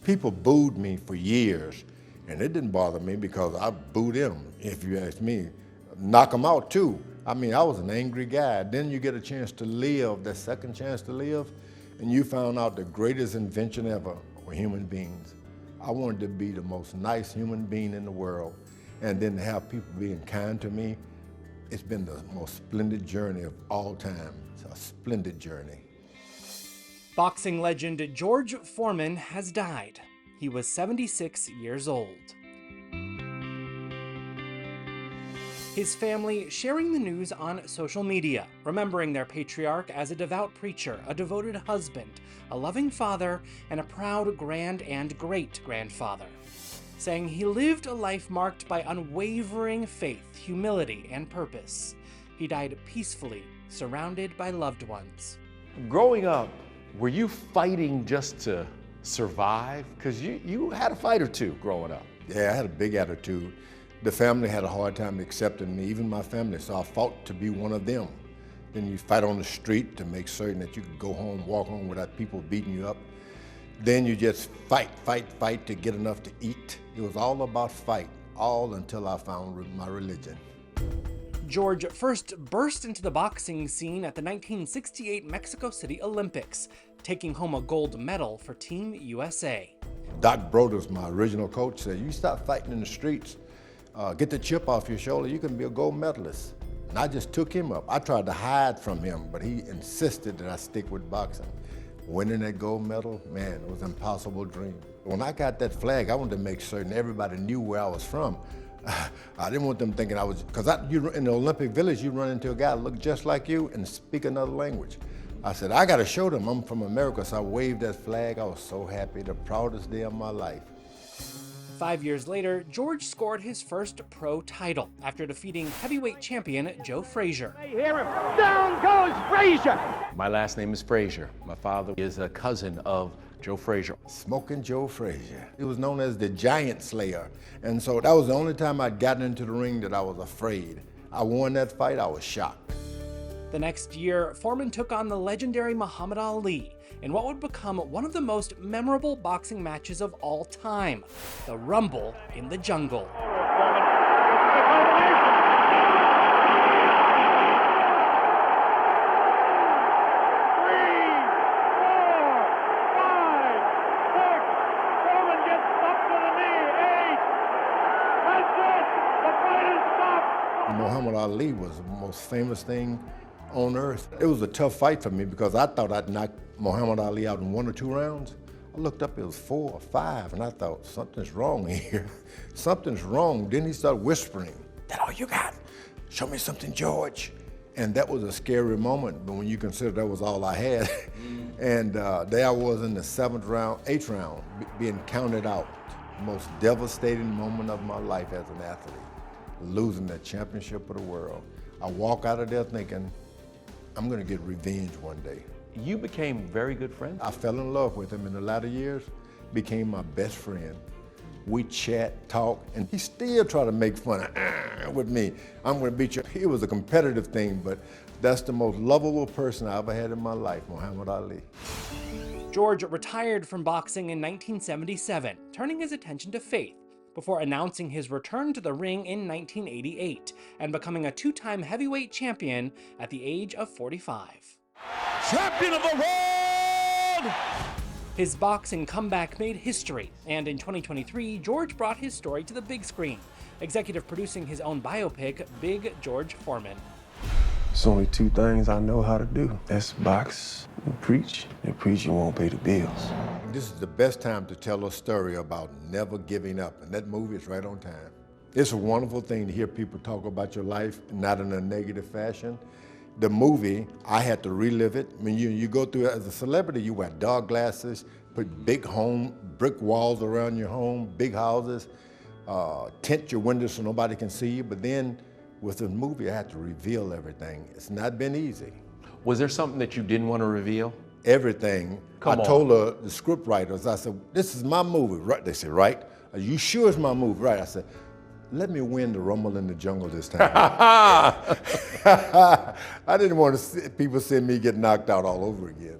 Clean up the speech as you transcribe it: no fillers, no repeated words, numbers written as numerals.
People booed me for years, and it didn't bother me because I booed them, if you ask me. Knock them out too. I mean, I was an angry guy. Then you get a chance to live, that second chance to live, and you found out the greatest invention ever were human beings. I wanted to be the most nice human being in the world, and then to have people being kind to me, it's been the most splendid journey of all time. It's a splendid journey. Boxing legend George Foreman has died. He was 76 years old. His family sharing the news on social media, remembering their patriarch as a devout preacher, a devoted husband, a loving father, and a proud grand and great-grandfather, saying he lived a life marked by unwavering faith, humility, and purpose. He died peacefully, surrounded by loved ones. Growing up, were you fighting just to survive? Because you had a fight or two growing up. Yeah, I had a big attitude. The family had a hard time accepting me, even my family, so I fought to be one of them. Then you fight on the street to make certain that you could go home, walk home without people beating you up. Then you just fight to get enough to eat. It was all about fight, all until I found my religion. George first burst into the boxing scene at the 1968 Mexico City Olympics, taking home a gold medal for Team USA. Doc Broders, my original coach, said, you stop fighting in the streets, get the chip off your shoulder, you can be a gold medalist. And I just took him up. I tried to hide from him, but he insisted that I stick with boxing. Winning that gold medal, man, it was an impossible dream. When I got that flag, I wanted to make certain everybody knew where I was from. I didn't want them thinking I was, because in the Olympic Village, you run into a guy that looked just like you and speak another language. I said, I got to show them I'm from America, so I waved that flag. I was so happy, the proudest day of my life. 5 years later, George scored his first pro title after defeating heavyweight champion Joe Frazier. They hear him. Down goes Frazier. My last name is Frazier. My father is a cousin of Joe Frazier. Smoking Joe Frazier. He was known as the Giant Slayer. And so that was the only time I'd gotten into the ring that I was afraid. I won that fight, I was shocked. The next year, Foreman took on the legendary Muhammad Ali in what would become one of the most memorable boxing matches of all time, the Rumble in the Jungle. Muhammad Ali was the most famous thing on earth. It was a tough fight for me because I thought I'd knock Muhammad Ali out in 1 or 2 rounds. I looked up, it was 4 or 5, and I thought, something's wrong here. Something's wrong. Then he started whispering, "That all you got? Show me something, George." And that was a scary moment, but when you consider that was all I had. And there I was in the 7th round, 8th round, being counted out. Most devastating moment of my life as an athlete, losing the championship of the world. I walk out of there thinking, I'm gonna get revenge one day. You became very good friends? I fell in love with him in the latter years, became my best friend. We chat, talk, and he still try to make fun of with me. I'm gonna beat you. It was a competitive thing, but that's the most lovable person I ever had in my life, Muhammad Ali. George retired from boxing in 1977, turning his attention to faith, before announcing his return to the ring in 1988 and becoming a 2-time heavyweight champion at the age of 45. Champion of the world! His boxing comeback made history, and in 2023, George brought his story to the big screen, executive producing his own biopic, Big George Foreman. There's only 2 things I know how to do. That's box and preach. And preaching won't pay the bills. This is the best time to tell a story about never giving up, and that movie is right on time. It's a wonderful thing to hear people talk about your life, not in a negative fashion. The movie, I had to relive it. I mean, you go through it as a celebrity, you wear dark glasses, put big brick walls around your home, big houses, tint your windows so nobody can see you, but then with the movie, I had to reveal everything. It's not been easy. Was there something that you didn't want to reveal? Everything. I told the script writers, I said, this is my movie, right? They said, right? Are you sure it's my movie? Right. I said, let me win the Rumble in the Jungle this time. I didn't want to see people see me get knocked out all over again.